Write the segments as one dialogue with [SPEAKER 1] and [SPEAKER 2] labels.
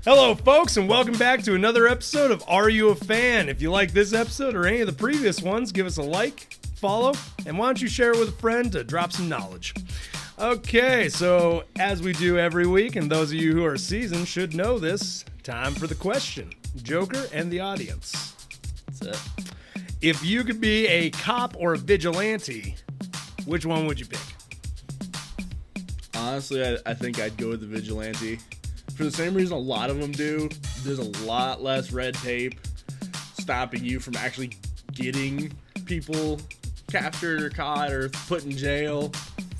[SPEAKER 1] Hello, folks, and welcome back to another episode of Are You a Fan? If you like this episode or any of the previous ones, give us a like, follow, and why don't you share it with a friend to drop some knowledge. Okay, so as we do every week, and those of you who are seasoned should know this, time for the question. Joker and the audience.
[SPEAKER 2] That's it.
[SPEAKER 1] If you could be a cop or a vigilante, which one would you pick?
[SPEAKER 2] Honestly, I think I'd go with the vigilante. For the same reason a lot of them do. There's a lot less red tape stopping you from actually getting people captured or caught or put in jail.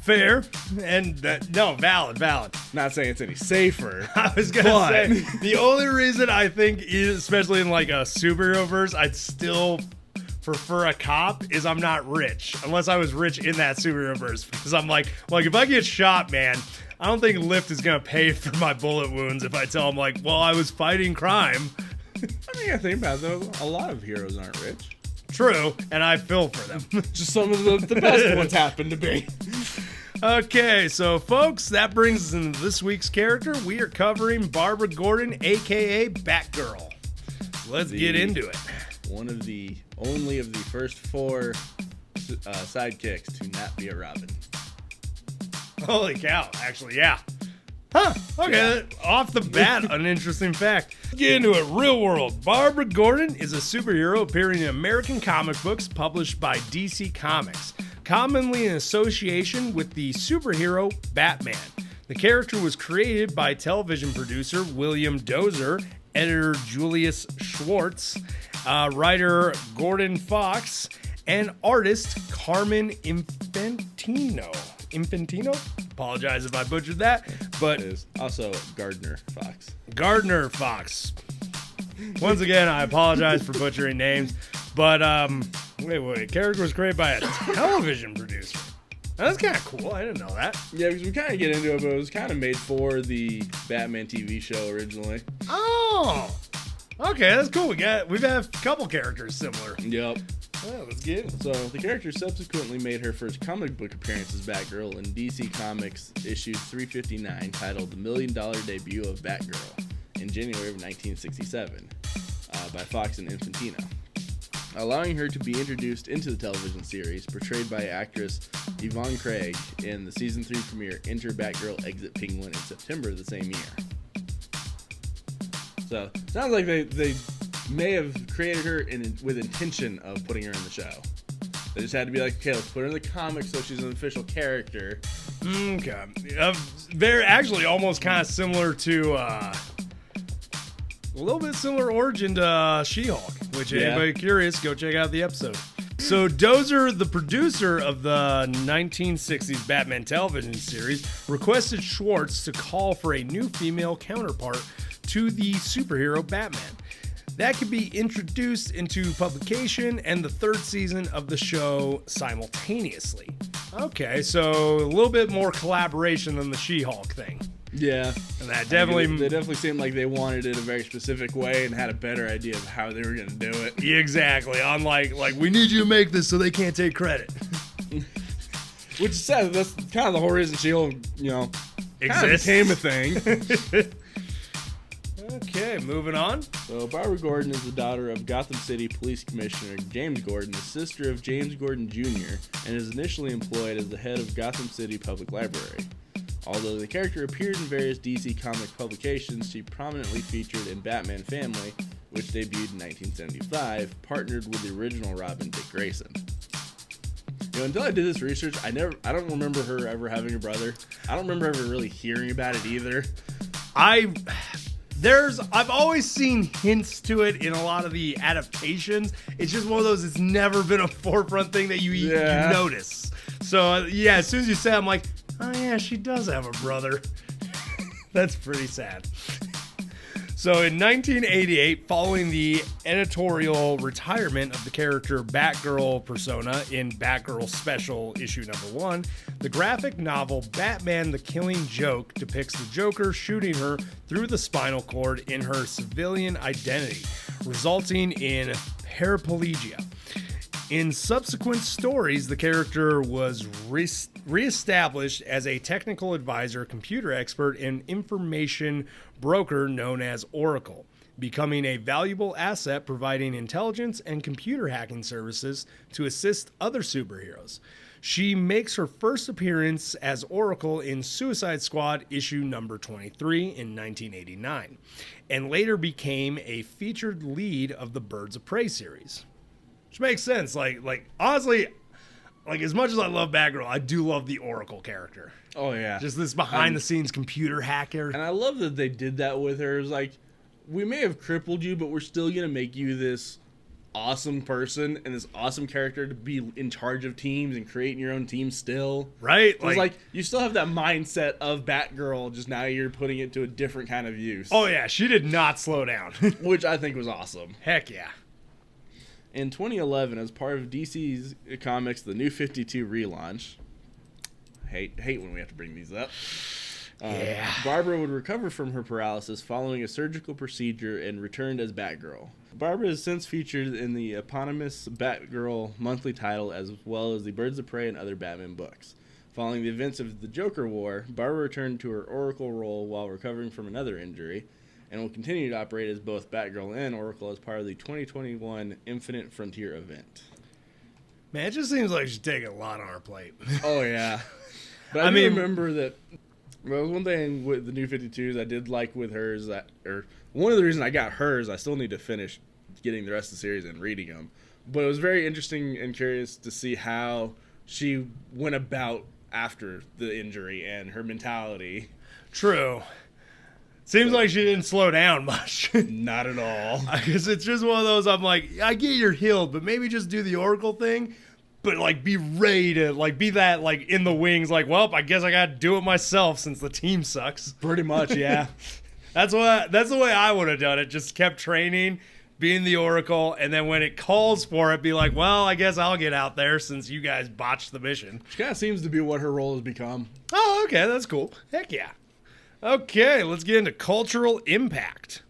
[SPEAKER 1] Fair, and valid.
[SPEAKER 2] Not saying it's any safer.
[SPEAKER 1] I was gonna say, the only reason I think, especially in like a superhero verse, I'd still prefer a cop is I'm not rich. Unless I was rich in that superhero verse. Because I'm like, if I get shot, man, I don't think Lyft is gonna pay for my bullet wounds if I tell him, like, well, I was fighting crime.
[SPEAKER 2] I think about it, though, a lot of heroes aren't rich.
[SPEAKER 1] True, and I feel for them.
[SPEAKER 2] Just some of the best ones happen to be.
[SPEAKER 1] Okay, so folks, that brings us into this week's character. We are covering Barbara Gordon, aka Batgirl. Let's get into it.
[SPEAKER 2] One of the only of the first four sidekicks to not be a Robin.
[SPEAKER 1] Holy cow, actually, yeah. Huh, okay, yeah. Off the bat, an interesting fact. Let's get into it. Real world. Barbara Gordon is a superhero appearing in American comic books published by DC Comics, commonly in association with the superhero Batman. The character was created by television producer William Dozer, editor Julius Schwartz, writer Gordon Fox, and artist Carmen Infantino. Apologize if I butchered that, but
[SPEAKER 2] it is also Gardner Fox.
[SPEAKER 1] Once again, I apologize for butchering names, but wait, character was created by a television producer. That's kind of cool. I didn't know that.
[SPEAKER 2] Yeah, because we kind of get into it, but it was kind of made for the Batman TV show originally.
[SPEAKER 1] Oh, okay, that's cool. We've had a couple characters similar.
[SPEAKER 2] Yep.
[SPEAKER 1] Well, let's get it.
[SPEAKER 2] So the character subsequently made her first comic book appearance as Batgirl in DC Comics issue 359, titled "The $1 Million Debut of Batgirl" in January of 1967, by Fox and Infantino, allowing her to be introduced into the television series, portrayed by actress Yvonne Craig in the season 3 premiere Enter Batgirl Exit Penguin in September of the same year. So sounds like they may have created her with intention of putting her in the show. They just had to be like, okay, let's put her in the comics so she's an official character.
[SPEAKER 1] Okay. They're actually almost kind of similar to a little bit similar origin to She-Hulk, which anybody curious, go check out the episode. So Dozer, the producer of the 1960s Batman television series, requested Schwartz to call for a new female counterpart to the superhero Batman that could be introduced into publication and the third season of the show simultaneously. Okay, so a little bit more collaboration than the She-Hulk thing.
[SPEAKER 2] Yeah.
[SPEAKER 1] And that definitely...
[SPEAKER 2] They definitely seemed like they wanted it a very specific way and had a better idea of how they were going to do it.
[SPEAKER 1] Yeah, exactly. Unlike, we need you to make this so they can't take credit.
[SPEAKER 2] Which is sad. That's kind of the whole reason She-Hulk,
[SPEAKER 1] exists.
[SPEAKER 2] Became a thing.
[SPEAKER 1] Okay, moving on.
[SPEAKER 2] So Barbara Gordon is the daughter of Gotham City Police Commissioner James Gordon, the sister of James Gordon Jr., and is initially employed as the head of Gotham City Public Library. Although the character appeared in various DC comic publications, she prominently featured in Batman Family, which debuted in 1975, partnered with the original Robin, Dick Grayson. Until I did this research, I don't remember her ever having a brother. I don't remember ever really hearing about it either.
[SPEAKER 1] I've always seen hints to it in a lot of the adaptations. It's just one of those, it's never been a forefront thing that you notice. So, as soon as you say it, I'm like, oh yeah, she does have a brother. That's pretty sad. So in 1988, following the editorial retirement of the character Batgirl persona in Batgirl Special issue number 1, the graphic novel Batman the Killing Joke depicts the Joker shooting her through the spinal cord in her civilian identity, resulting in paraplegia. In subsequent stories, the character was reestablished as a technical advisor, computer expert, and information broker known as Oracle, becoming a valuable asset providing intelligence and computer hacking services to assist other superheroes. She makes her first appearance as Oracle in Suicide Squad issue number 23 in 1989, and later became a featured lead of the Birds of Prey series. Which makes sense. Like honestly, like as much as I love Batgirl, I do love the Oracle character.
[SPEAKER 2] Oh yeah.
[SPEAKER 1] Just this behind the scenes computer hacker.
[SPEAKER 2] And I love that they did that with her. It's like, we may have crippled you, but we're still gonna make you this awesome person and this awesome character to be in charge of teams and creating your own team still.
[SPEAKER 1] Right?
[SPEAKER 2] Like you still have that mindset of Batgirl, just now you're putting it to a different kind of use.
[SPEAKER 1] Oh yeah, she did not slow down.
[SPEAKER 2] Which I think was awesome.
[SPEAKER 1] Heck yeah.
[SPEAKER 2] In 2011, as part of DC's Comics The New 52 relaunch, hate when we have to bring these up. Barbara would recover from her paralysis following a surgical procedure and returned as Batgirl. Barbara is since featured in the eponymous Batgirl monthly title as well as the Birds of Prey and other Batman books. Following the events of the Joker War, Barbara returned to her Oracle role while recovering from another injury, and will continue to operate as both Batgirl and Oracle as part of the 2021 Infinite Frontier event.
[SPEAKER 1] Man, it just seems like she's taking a lot on her plate.
[SPEAKER 2] Oh, yeah. But I mean, remember that, well, one thing with the New 52s I did like with hers, one of the reasons I got hers, I still need to finish getting the rest of the series and reading them. But it was very interesting and curious to see how she went about after the injury and her mentality.
[SPEAKER 1] True. Seems like she didn't slow down much.
[SPEAKER 2] Not at all.
[SPEAKER 1] Because it's just one of those, I'm like, I get you're healed, but maybe just do the Oracle thing, but like be ready to like be that like in the wings, like, well, I guess I got to do it myself since the team sucks.
[SPEAKER 2] Pretty much, yeah.
[SPEAKER 1] That's the way I would have done it. Just kept training, being the Oracle, and then when it calls for it, be like, well, I guess I'll get out there since you guys botched the mission.
[SPEAKER 2] Which kind of seems to be what her role has become.
[SPEAKER 1] Oh, okay, that's cool. Heck yeah. Okay, let's get into cultural impact.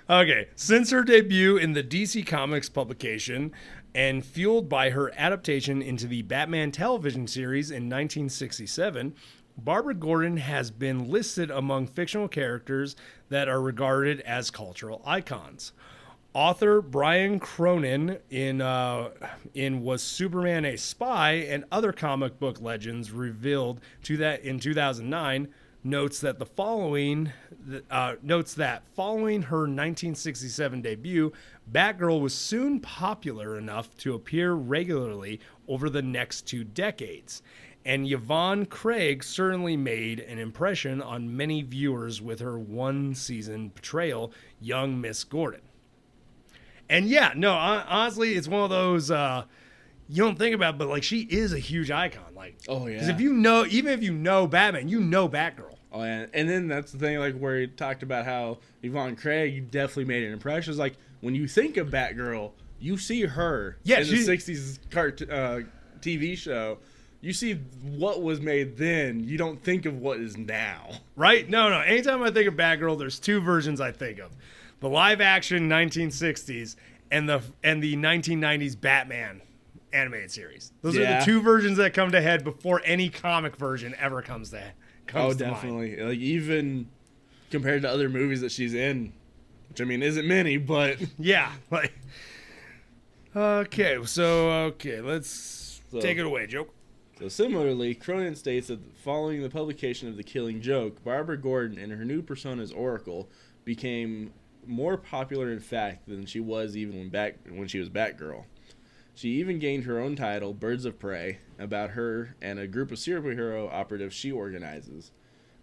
[SPEAKER 1] Okay, since her debut in the DC Comics publication and fueled by her adaptation into the Batman television series in 1967, Barbara Gordon has been listed among fictional characters that are regarded as cultural icons. Author Brian Cronin in Was Superman a Spy and Other Comic Book Legends revealed to that in 2009 notes that following her 1967 debut, Batgirl was soon popular enough to appear regularly over the next 2 decades. And Yvonne Craig certainly made an impression on many viewers with her one-season portrayal, Young Miss Gordon. And yeah, no, honestly, it's one of those you don't think about it, but like she is a huge icon. Like,
[SPEAKER 2] oh yeah,
[SPEAKER 1] because even if you know Batman, you know Batgirl.
[SPEAKER 2] Oh yeah, and then that's the thing, like where he talked about how Yvonne Craig definitely made an impression. It's like when you think of Batgirl, you see her in the '60s TV show. You see what was made then. You don't think of what is now.
[SPEAKER 1] Right? No. Anytime I think of Batgirl, there's 2 versions I think of: the live-action 1960s and the 1990s Batman animated series. Those are the 2 versions that come to head before any comic version ever comes to
[SPEAKER 2] definitely.
[SPEAKER 1] mind.
[SPEAKER 2] Like even compared to other movies that she's in, which I mean isn't many, but
[SPEAKER 1] yeah. Like, okay, let's take it away, Joe.
[SPEAKER 2] So similarly, Cronin states that following the publication of The Killing Joke, Barbara Gordon and her new persona as Oracle became more popular in fact than she was even when she was Batgirl. She even gained her own title, Birds of Prey, about her and a group of superhero operatives she organizes.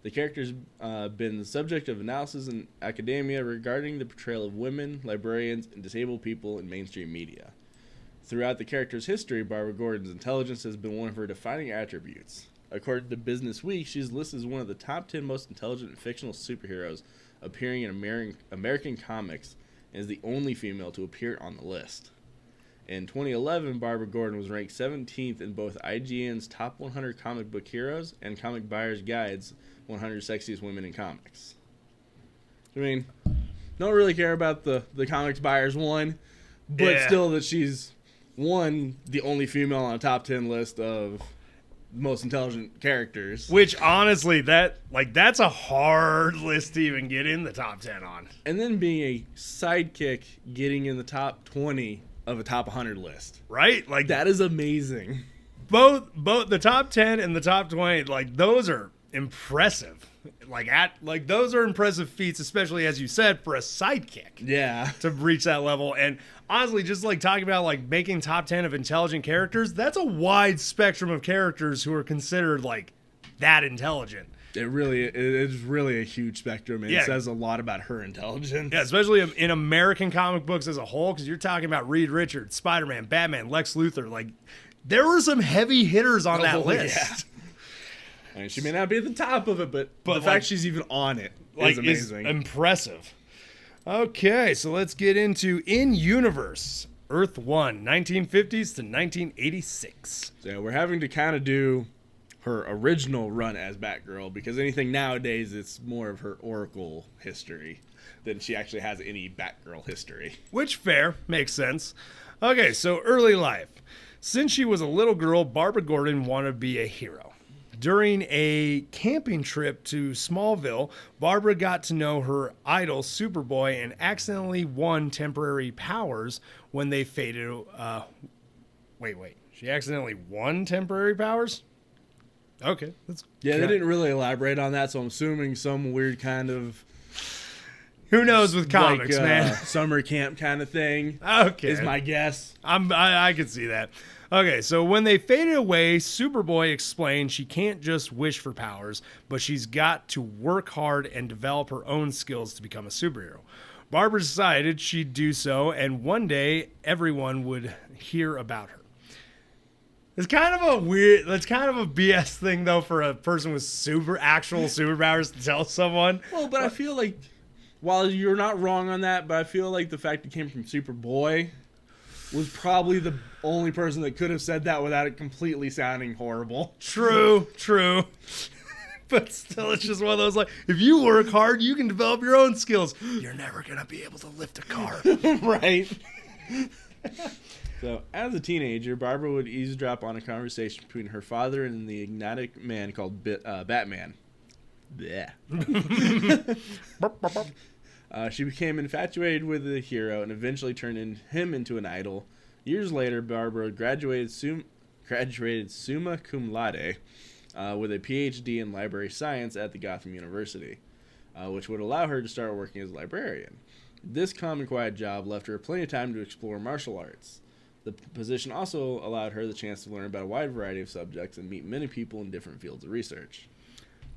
[SPEAKER 2] The character's been the subject of analysis in academia regarding the portrayal of women, librarians, and disabled people in mainstream media. Throughout the character's history, Barbara Gordon's intelligence has been one of her defining attributes. According to Business Week, she's listed as one of the top 10 most intelligent fictional superheroes appearing in American comics and is the only female to appear on the list. In 2011, Barbara Gordon was ranked 17th in both IGN's Top 100 Comic Book Heroes and Comic Buyer's Guide's 100 Sexiest Women in Comics. I mean, don't really care about the Comics Buyer's one, but still that she's one, the only female on a top 10 list of most intelligent characters.
[SPEAKER 1] Which, honestly, that's a hard list to even get in the top 10 on.
[SPEAKER 2] And then being a sidekick getting in the top 20 of a top 100 list.
[SPEAKER 1] Right? Like,
[SPEAKER 2] That is amazing.
[SPEAKER 1] both the top 10 and the top 20, like, those are impressive. Like those are impressive feats, especially, as you said, for a sidekick.
[SPEAKER 2] Yeah.
[SPEAKER 1] To reach that level. And honestly, just like talking about like making top 10 of intelligent characters, that's a wide spectrum of characters who are considered like that intelligent.
[SPEAKER 2] It is really a huge spectrum, and it says a lot about her intelligence.
[SPEAKER 1] Yeah, especially in American comic books as a whole, because you're talking about Reed Richards, Spider-Man, Batman, Lex Luthor. Like, there were some heavy hitters on that list.
[SPEAKER 2] Yeah. I mean, she may not be at the top of it, but the fact she's even on it is amazing.
[SPEAKER 1] Is impressive. Okay, so let's get into In-Universe, Earth 1, 1950s to 1986.
[SPEAKER 2] So we're having to kind of do her original run as Batgirl, because anything nowadays, it's more of her Oracle history than she actually has any Batgirl history.
[SPEAKER 1] Which, fair, makes sense. Okay, so early life. Since she was a little girl, Barbara Gordon wanted to be a hero. During a camping trip to Smallville, Barbara got to know her idol, Superboy, and accidentally won temporary powers when they faded. Wait. She accidentally won temporary powers? Okay.
[SPEAKER 2] They didn't really elaborate on that, so I'm assuming some weird kind of...
[SPEAKER 1] Who knows with comics, man?
[SPEAKER 2] Summer camp kind of thing.
[SPEAKER 1] Okay.
[SPEAKER 2] Is my guess.
[SPEAKER 1] I could see that. Okay, so when they faded away, Superboy explained she can't just wish for powers, but she's got to work hard and develop her own skills to become a superhero. Barbara decided she'd do so, and one day everyone would hear about her. It's kind of a BS thing, though, for a person with actual superpowers to tell someone.
[SPEAKER 2] Well, but I feel like, while you're not wrong on that, but I feel like the fact it came from Superboy was probably the only person that could have said that without it completely sounding horrible.
[SPEAKER 1] True. But still, it's just one of those, like, if you work hard, you can develop your own skills. You're never going to be able to lift a car.
[SPEAKER 2] Right. So, as a teenager, Barbara would eavesdrop on a conversation between her father and the enigmatic man called Batman. Blech. She became infatuated with the hero and eventually turned him into an idol. Years later, Barbara graduated summa cum laude with a PhD in library science at the Gotham University, which would allow her to start working as a librarian. This calm and quiet job left her plenty of time to explore martial arts. The position also allowed her the chance to learn about a wide variety of subjects and meet many people in different fields of research.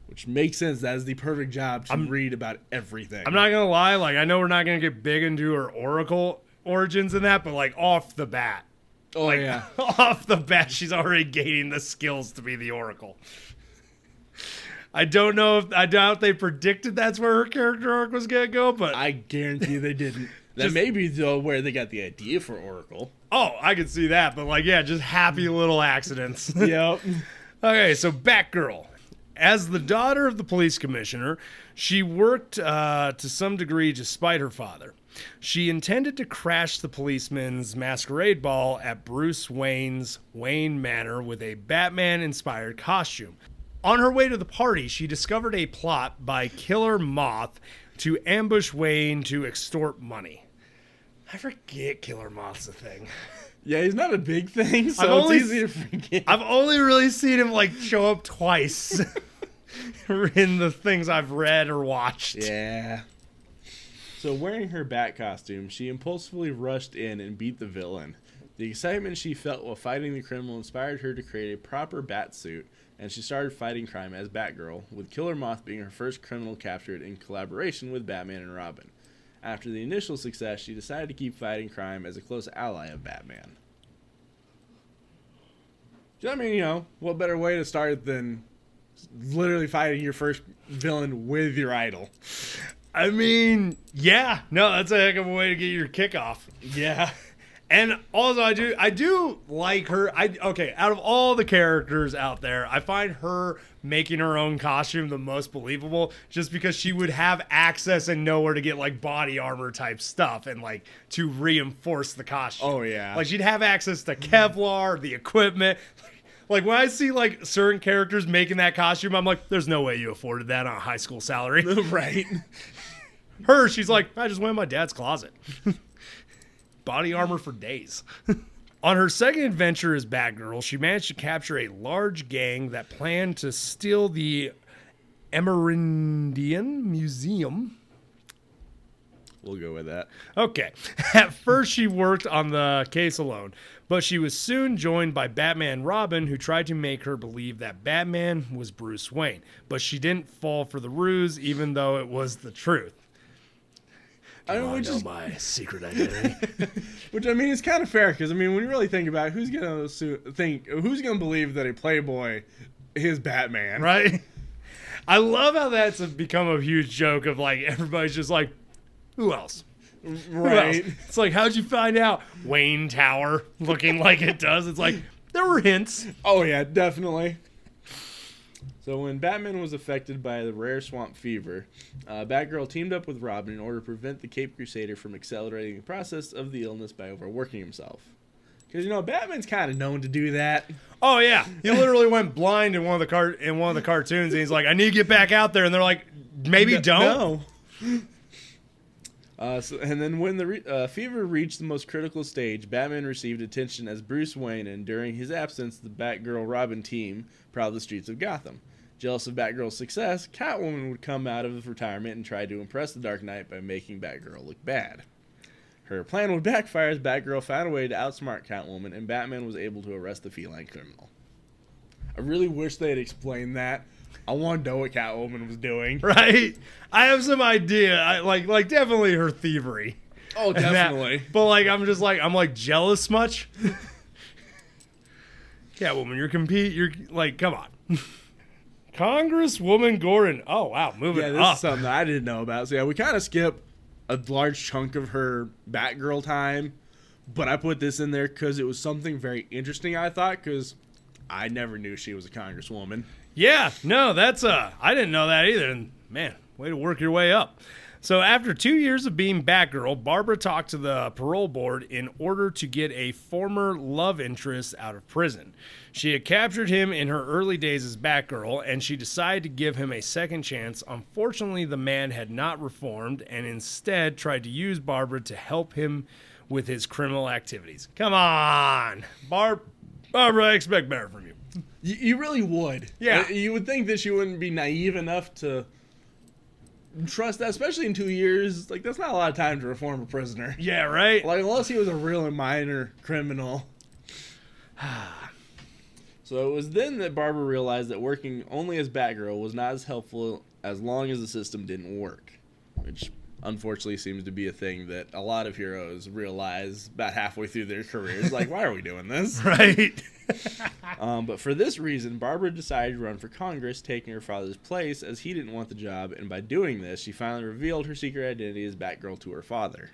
[SPEAKER 2] Which makes sense. That is the perfect job to read about everything.
[SPEAKER 1] I'm not going to lie. Like, I know we're not going to get big into her Oracle origins in that, but, like, off the bat.
[SPEAKER 2] Oh,
[SPEAKER 1] like,
[SPEAKER 2] yeah.
[SPEAKER 1] Off the bat, she's already gaining the skills to be the Oracle. I doubt they predicted that's where her character arc was going to go, but...
[SPEAKER 2] I guarantee they didn't. That may be, though, where they got the idea for Oracle.
[SPEAKER 1] Oh, I could see that, but, like, yeah, just happy little accidents.
[SPEAKER 2] Yep.
[SPEAKER 1] Okay, so Batgirl. As the daughter of the police commissioner, she worked to some degree to spite her father. She intended to crash the policeman's masquerade ball at Bruce Wayne's Wayne Manor with a Batman-inspired costume. On her way to the party, she discovered a plot by Killer Moth to ambush Wayne to extort money. I forget Killer Moth's a thing.
[SPEAKER 2] Yeah, he's not a big thing, so it's easy to forget.
[SPEAKER 1] I've only really seen him, like, show up twice in the things I've read or watched.
[SPEAKER 2] Yeah. So wearing her bat costume, she impulsively rushed in and beat the villain. The excitement she felt while fighting the criminal inspired her to create a proper bat suit, and she started fighting crime as Batgirl, with Killer Moth being her first criminal captured in collaboration with Batman and Robin. After the initial success, she decided to keep fighting crime as a close ally of Batman. I mean, what better way to start than literally fighting your first villain with your idol?
[SPEAKER 1] I mean, yeah. No, that's a heck of a way to get your kickoff.
[SPEAKER 2] Yeah.
[SPEAKER 1] And also, I do like her. Out of all the characters out there, I find her making her own costume the most believable, just because she would have access and know where to get like body armor type stuff and like to reinforce the costume.
[SPEAKER 2] Oh, yeah.
[SPEAKER 1] Like she'd have access to Kevlar, the equipment. Like when I see like certain characters making that costume, I'm like, there's no way you afforded that on a high school salary.
[SPEAKER 2] Right.
[SPEAKER 1] Her, she's like, I just went in my dad's closet. Body armor for days. On her second adventure as Batgirl, she managed to capture a large gang that planned to steal the Amerindian Museum.
[SPEAKER 2] We'll go with that.
[SPEAKER 1] Okay. At first, she worked on the case alone, but she was soon joined by Batman and Robin, who tried to make her believe that Batman was Bruce Wayne. But she didn't fall for the ruse, even though it was the truth. I know my secret identity.
[SPEAKER 2] Which, I mean, is kind of fair, because, I mean, when you really think about it, who's going to believe that a Playboy is Batman?
[SPEAKER 1] Right? I love how that's become a huge joke of, like, everybody's just like, who else?
[SPEAKER 2] Right.
[SPEAKER 1] Who else? It's like, how'd you find out? Wayne Tower looking like it does. It's like, there were hints.
[SPEAKER 2] Oh, yeah, definitely. So when Batman was affected by the rare swamp fever, Batgirl teamed up with Robin in order to prevent the Caped Crusader from accelerating the process of the illness by overworking himself. Because, you know, Batman's kind of known to do that.
[SPEAKER 1] Oh, yeah. He literally went blind in one of the cartoons, and he's like, I need to get back out there. And they're like, maybe don't.
[SPEAKER 2] No. And then when the fever reached the most critical stage, Batman received attention as Bruce Wayne, and during his absence, the Batgirl-Robin team prowled the streets of Gotham. Jealous of Batgirl's success, Catwoman would come out of retirement and try to impress the Dark Knight by making Batgirl look bad. Her plan would backfire as Batgirl found a way to outsmart Catwoman, and Batman was able to arrest the feline criminal. I really wish they had explained that. I want to know what Catwoman was doing.
[SPEAKER 1] Right? I have some idea. I like definitely her thievery.
[SPEAKER 2] Oh, definitely.
[SPEAKER 1] But like I'm jealous much. Catwoman, you're like, come on. Congresswoman Gordon. Oh wow, moving up.
[SPEAKER 2] Yeah, this is something that I didn't know about. So yeah, we kind of skip a large chunk of her Batgirl time, but I put this in there because it was something very interesting, I thought, because I never knew she was a congresswoman.
[SPEAKER 1] Yeah, no, I didn't know that either. And man, way to work your way up. So after 2 years of being Batgirl, Barbara talked to the parole board in order to get a former love interest out of prison. She had captured him in her early days as Batgirl, and she decided to give him a second chance. Unfortunately, the man had not reformed and instead tried to use Barbara to help him with his criminal activities. Come on, Barbara, I expect better from you.
[SPEAKER 2] You really would.
[SPEAKER 1] Yeah.
[SPEAKER 2] You would think that she wouldn't be naive enough to trust that, especially in 2 years. Like, that's not a lot of time to reform a prisoner.
[SPEAKER 1] Yeah, right?
[SPEAKER 2] Like, unless he was a real minor criminal. So it was then that Barbara realized that working only as Batgirl was not as helpful as long as the system didn't work. Which, unfortunately, seems to be a thing that a lot of heroes realize about halfway through their careers. Like, why are we doing this?
[SPEAKER 1] Right.
[SPEAKER 2] But for this reason, Barbara decided to run for Congress, taking her father's place as he didn't want the job, and by doing this, she finally revealed her secret identity as Batgirl to her father.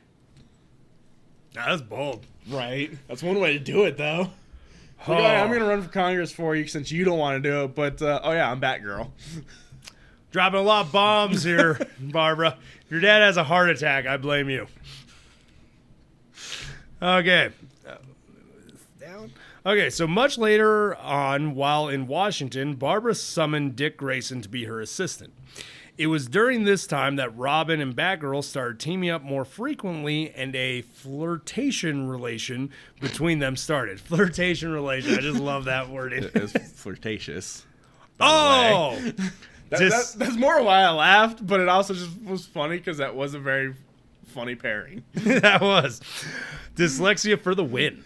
[SPEAKER 1] Now, that's bold.
[SPEAKER 2] Right. That's one way to do it, though. Like, oh, I'm going to run for Congress for you since you don't want to do it, but, oh yeah, I'm Batgirl.
[SPEAKER 1] Dropping a lot of bombs here, Barbara. If your dad has a heart attack, I blame you. Okay. Down. Okay, so much later on, while in Washington, Barbara summoned Dick Grayson to be her assistant. It was during this time that Robin and Batgirl started teaming up more frequently, and a flirtation relation between them started. Flirtation relation. I just love that wording.
[SPEAKER 2] It's flirtatious.
[SPEAKER 1] Oh!
[SPEAKER 2] That's more why I laughed, but it also just was funny because that was a very funny pairing.
[SPEAKER 1] That was. Dyslexia for the win.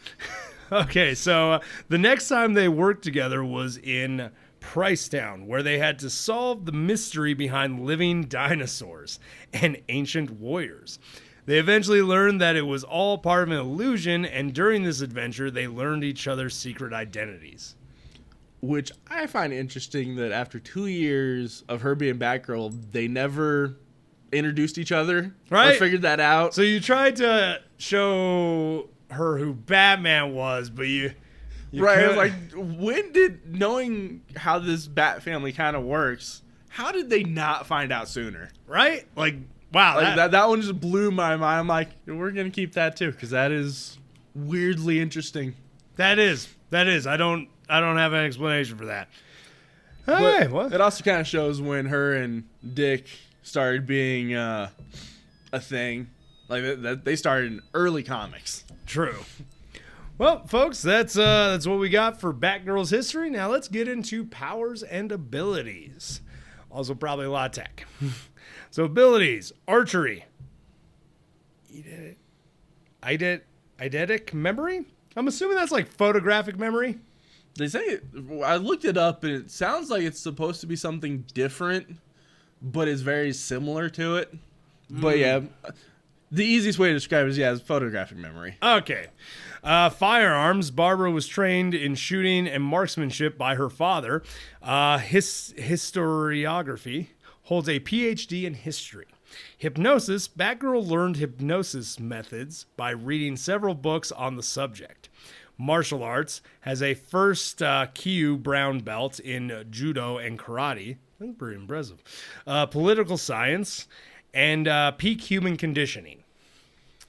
[SPEAKER 1] Okay, so the next time they worked together was in Pricetown, where they had to solve the mystery behind living dinosaurs and ancient warriors. They eventually learned that it was all part of an illusion, and during this adventure, they learned each other's secret identities.
[SPEAKER 2] Which I find interesting that after 2 years of her being Batgirl, they never introduced each other.
[SPEAKER 1] Right.
[SPEAKER 2] Or figured that out.
[SPEAKER 1] So you tried to show her who Batman was, but you...
[SPEAKER 2] Right. It's like, knowing how this Bat family kind of works, how did they not find out sooner?
[SPEAKER 1] Right? Like, wow.
[SPEAKER 2] Like that one just blew my mind. I'm like, we're going to keep that too, because that is weirdly interesting.
[SPEAKER 1] That is. I don't have an explanation for that. Hey, what?
[SPEAKER 2] It also kind of shows when her and Dick started being a thing. Like that they started in early comics.
[SPEAKER 1] True. Well, folks, that's what we got for Batgirl's history. Now let's get into powers and abilities. Also, probably a lot of tech. So, abilities: archery, eidetic memory. I'm assuming that's like photographic memory.
[SPEAKER 2] They say I looked it up, and it sounds like it's supposed to be something different, but it's very similar to it. But yeah, the easiest way to describe it is it's photographic memory.
[SPEAKER 1] Okay. Firearms. Barbara was trained in shooting and marksmanship by her father. Historiography. Holds a PhD in history. Hypnosis. Batgirl learned hypnosis methods by reading several books on the subject. Martial arts. Has a first Kyu brown belt in judo and karate. That's pretty impressive. Political science. And peak human conditioning.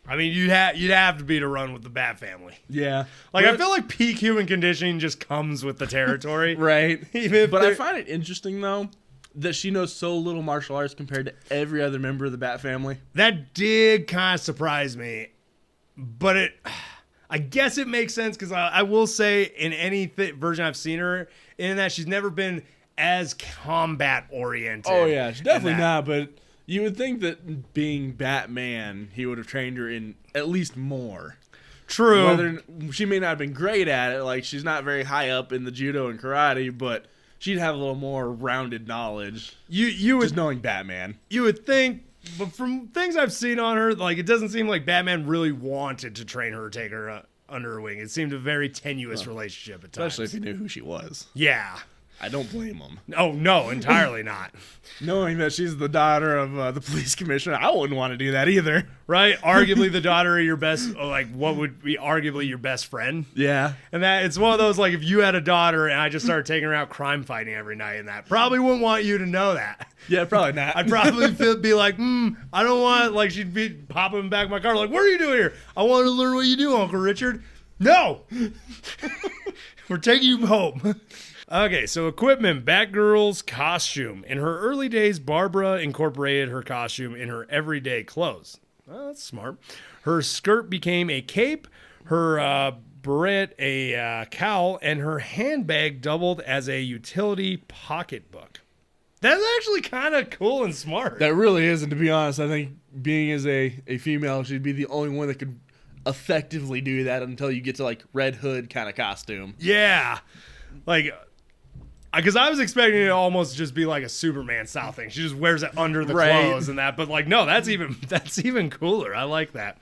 [SPEAKER 1] I mean, you'd have to be to run with the Bat family.
[SPEAKER 2] Yeah.
[SPEAKER 1] Like, I feel like peak human conditioning just comes with the territory.
[SPEAKER 2] Right.
[SPEAKER 1] But
[SPEAKER 2] I find it interesting, though, that she knows so little martial arts compared to every other member of the Bat family.
[SPEAKER 1] That did kind of surprise me. But I guess it makes sense, because I will say in any version I've seen her in that, she's never been as combat-oriented.
[SPEAKER 2] Oh, yeah. She's definitely not, but you would think that being Batman, he would have trained her in at least more.
[SPEAKER 1] True.
[SPEAKER 2] Whether she may not have been great at it, like she's not very high up in the judo and karate, but she'd have a little more rounded knowledge.
[SPEAKER 1] You would
[SPEAKER 2] just knowing Batman.
[SPEAKER 1] You would think, but from things I've seen on her, like, it doesn't seem like Batman really wanted to train her or take her under her wing. It seemed a very tenuous relationship at times.
[SPEAKER 2] Especially if he knew who she was.
[SPEAKER 1] Yeah.
[SPEAKER 2] I don't blame him.
[SPEAKER 1] Oh, no, entirely not.
[SPEAKER 2] Knowing that she's the daughter of the police commissioner, I wouldn't want to do that either.
[SPEAKER 1] Right? Arguably the daughter of your best, like, what would be arguably your best friend.
[SPEAKER 2] Yeah.
[SPEAKER 1] And that it's one of those, like, if you had a daughter and I just started taking her out crime fighting every night, and that probably wouldn't want you to know that.
[SPEAKER 2] Yeah, probably not.
[SPEAKER 1] I'd probably be like, I don't want, like, she'd be popping back in my car, like, what are you doing here? I want to learn what you do, Uncle Richard. No! We're taking you home. Okay, so equipment. Batgirl's costume. In her early days, Barbara incorporated her costume in her everyday clothes. Well, that's smart. Her skirt became a cape, her beret a cowl, and her handbag doubled as a utility pocketbook. That's actually kind of cool and smart.
[SPEAKER 2] That really is, and to be honest, I think being as a female, she'd be the only one that could effectively do that until you get to, like, Red Hood kind of costume.
[SPEAKER 1] Yeah. Like, because I was expecting it to almost just be like a Superman style thing. She just wears it under the clothes and that. But, like, no, that's even cooler. I like that.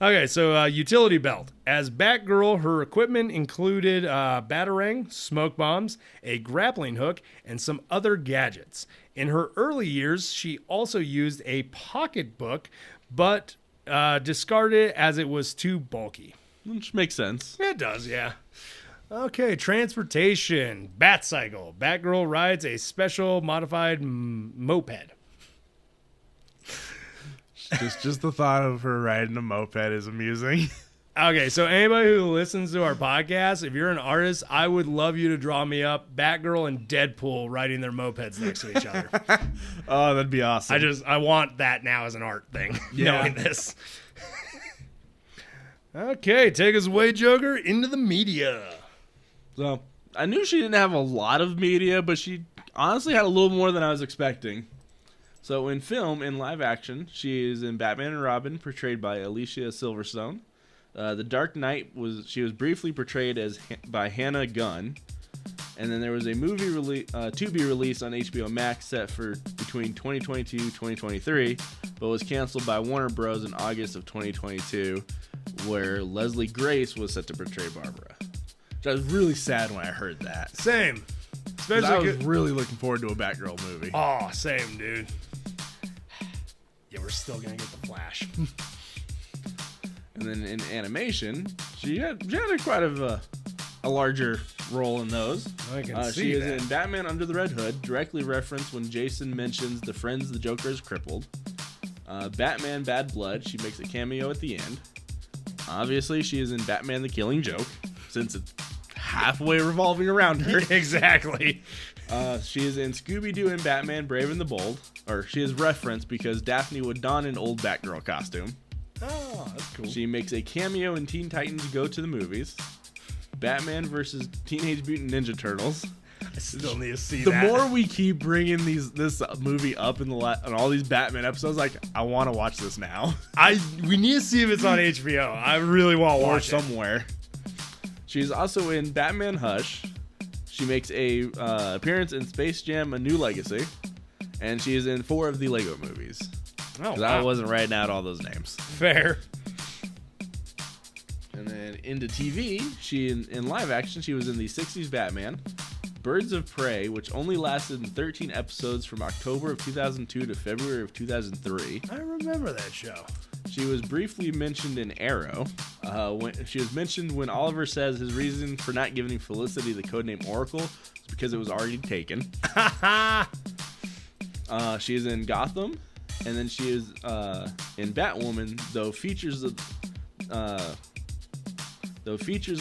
[SPEAKER 1] Okay, so utility belt. As Batgirl, her equipment included batarang, smoke bombs, a grappling hook, and some other gadgets. In her early years, she also used a pocketbook, but discarded it as it was too bulky.
[SPEAKER 2] Which makes sense.
[SPEAKER 1] It does, yeah. Okay, transportation. Batcycle. Batgirl rides a special modified moped.
[SPEAKER 2] Just the thought of her riding a moped is amusing.
[SPEAKER 1] Okay, so anybody who listens to our podcast, if you're an artist, I would love you to draw me up Batgirl and Deadpool riding their mopeds next to each other.
[SPEAKER 2] Oh, that'd be awesome.
[SPEAKER 1] I want that now as an art thing, knowing this. Okay, take us away, Joker, into the media.
[SPEAKER 2] So, I knew she didn't have a lot of media, but she honestly had a little more than I was expecting. So, in film, in live action, she is in Batman and Robin, portrayed by Alicia Silverstone. The Dark Knight she was briefly portrayed by Hannah Gunn. And then there was a movie to be released on HBO Max set for between 2022 and 2023, but was canceled by Warner Bros. In August of 2022, where Leslie Grace was set to portray Barbara. Which I was really sad when I heard that.
[SPEAKER 1] Same.
[SPEAKER 2] Especially I was really looking forward to a Batgirl movie.
[SPEAKER 1] Oh, same, dude. Yeah, we're still going to get the Flash.
[SPEAKER 2] And then in animation, she had quite a a larger role in those.
[SPEAKER 1] I can see
[SPEAKER 2] she is
[SPEAKER 1] that.
[SPEAKER 2] in Batman Under the Red Hood, directly referenced when Jason mentions the friends the Joker is crippled. Batman Bad Blood, she makes a cameo at the end. Obviously, she is in Batman the Killing Joke, since it's halfway revolving around her.
[SPEAKER 1] Exactly.
[SPEAKER 2] She is in Scooby-Doo and Batman Brave and the Bold, or she is referenced because Daphne would don an old Batgirl costume.
[SPEAKER 1] Oh, that's cool.
[SPEAKER 2] She makes a cameo in Teen Titans Go to the Movies. Batman versus Teenage Mutant Ninja Turtles.
[SPEAKER 1] I still need to see
[SPEAKER 2] The
[SPEAKER 1] that.
[SPEAKER 2] more we keep bringing this movie up in all these Batman episodes, like, I want to watch this now.
[SPEAKER 1] We need to see if it's on HBO. I really want to
[SPEAKER 2] Or
[SPEAKER 1] watch it.
[SPEAKER 2] somewhere. She's also in Batman Hush. She makes a appearance in Space Jam: A New Legacy, and she is in 4 of the Lego movies.
[SPEAKER 1] Oh,
[SPEAKER 2] Because
[SPEAKER 1] wow.
[SPEAKER 2] I wasn't writing out all those names.
[SPEAKER 1] Fair.
[SPEAKER 2] And then into TV, in live action, she was in the 60s Batman, Birds of Prey, which only lasted in 13 episodes from October of 2002 to February of 2003.
[SPEAKER 1] I remember that show.
[SPEAKER 2] She was briefly mentioned in Arrow. She was mentioned when Oliver says his reason for not giving Felicity the codename Oracle is because it was already taken. She is in Gotham, and then she is in Batwoman, though features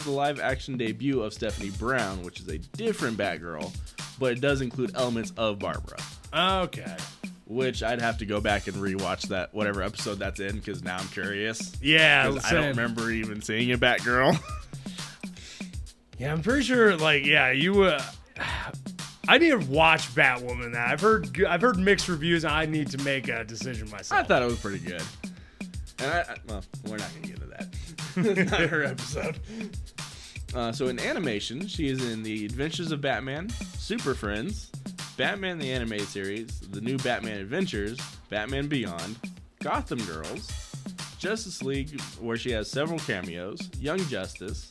[SPEAKER 2] the live-action debut of Stephanie Brown, which is a different Batgirl, but it does include elements of Barbara.
[SPEAKER 1] Okay.
[SPEAKER 2] Which I'd have to go back and rewatch that, whatever episode that's in, because now I'm curious.
[SPEAKER 1] Yeah.
[SPEAKER 2] 'Cause I don't remember even seeing a Batgirl.
[SPEAKER 1] Yeah, I'm pretty sure, like, yeah, you, I need to watch Batwoman. I've heard mixed reviews, and I need to make a decision myself.
[SPEAKER 2] I thought it was pretty good. And well, we're not going to get into that. It's not her episode. So in animation, she is in The Adventures of Batman, Super Friends, Batman the Animated Series, The New Batman Adventures, Batman Beyond, Gotham Girls, Justice League, where she has several cameos, Young Justice,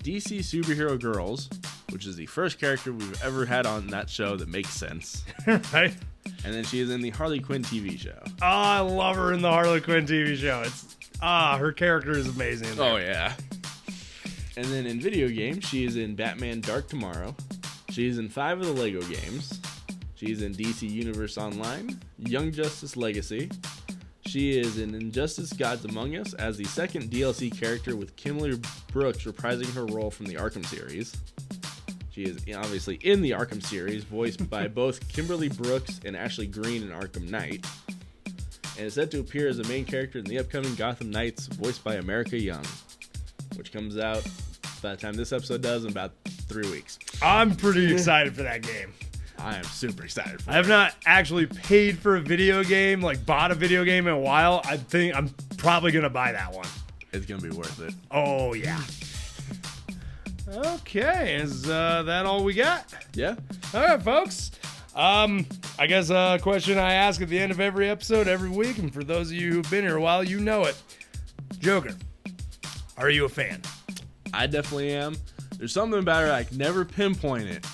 [SPEAKER 2] DC Superhero Girls, which is the first character we've ever had on that show that makes sense.
[SPEAKER 1] Right?
[SPEAKER 2] And then she is in the Harley Quinn TV show.
[SPEAKER 1] Oh, I love her in the Harley Quinn TV show. Her character is amazing. in there.
[SPEAKER 2] Oh, yeah. And then in video games, she is in Batman Dark Tomorrow. She's in 5 of the Lego games. She's in DC Universe Online, Young Justice Legacy. She is in Injustice Gods Among Us as the second DLC character, with Kimberly Brooks reprising her role from the Arkham series. She is obviously in the Arkham series, voiced by both Kimberly Brooks and Ashley Greene in Arkham Knight. And is set to appear as the main character in the upcoming Gotham Knights, voiced by America Young, which comes out by the time this episode does in about 3 weeks.
[SPEAKER 1] I'm pretty excited for that game.
[SPEAKER 2] I am super excited for
[SPEAKER 1] I have not actually paid for a video game, like bought a video game in a while. I think I'm probably going to buy that one.
[SPEAKER 2] It's going to be worth it.
[SPEAKER 1] Oh, yeah. Okay, is that all we got?
[SPEAKER 2] Yeah?
[SPEAKER 1] All right, folks. I guess a question I ask at the end of every episode every week, and for those of you who've been here a while, you know it. Joker, are you a fan?
[SPEAKER 2] I definitely am. There's something about her I can never pinpoint it,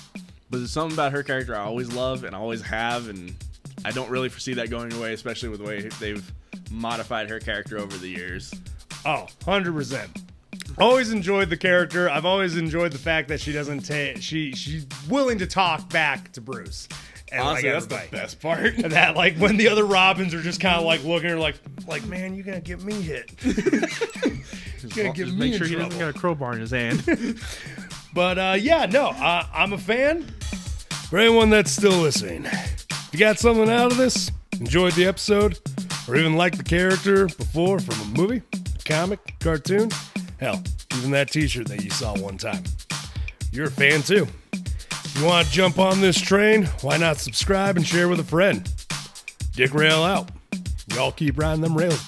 [SPEAKER 2] but there's something about her character I always love and always have, and I don't really foresee that going away, especially with the way they've modified her character over the years.
[SPEAKER 1] Oh, 100%. Always enjoyed the character. I've always enjoyed the fact that she doesn't take. She's willing to talk back to Bruce. And
[SPEAKER 2] Honestly,
[SPEAKER 1] like
[SPEAKER 2] that's the
[SPEAKER 1] everybody.
[SPEAKER 2] best part.
[SPEAKER 1] And that, like, when the other Robins are just kind of like looking at her like, man, you're gonna get me hit. You're gonna get
[SPEAKER 3] Just
[SPEAKER 1] me
[SPEAKER 3] make sure
[SPEAKER 1] in
[SPEAKER 3] he
[SPEAKER 1] trouble.
[SPEAKER 3] doesn't got a crowbar in his hand.
[SPEAKER 1] But yeah, no, I'm a fan. For anyone that's still listening, if you got something out of this, enjoyed the episode, or even liked the character before from a movie, comic, cartoon, hell, even that t-shirt that you saw one time, you're a fan too. If you want to jump on this train, why not subscribe and share with a friend? d-rael out. Y'all keep riding them rails.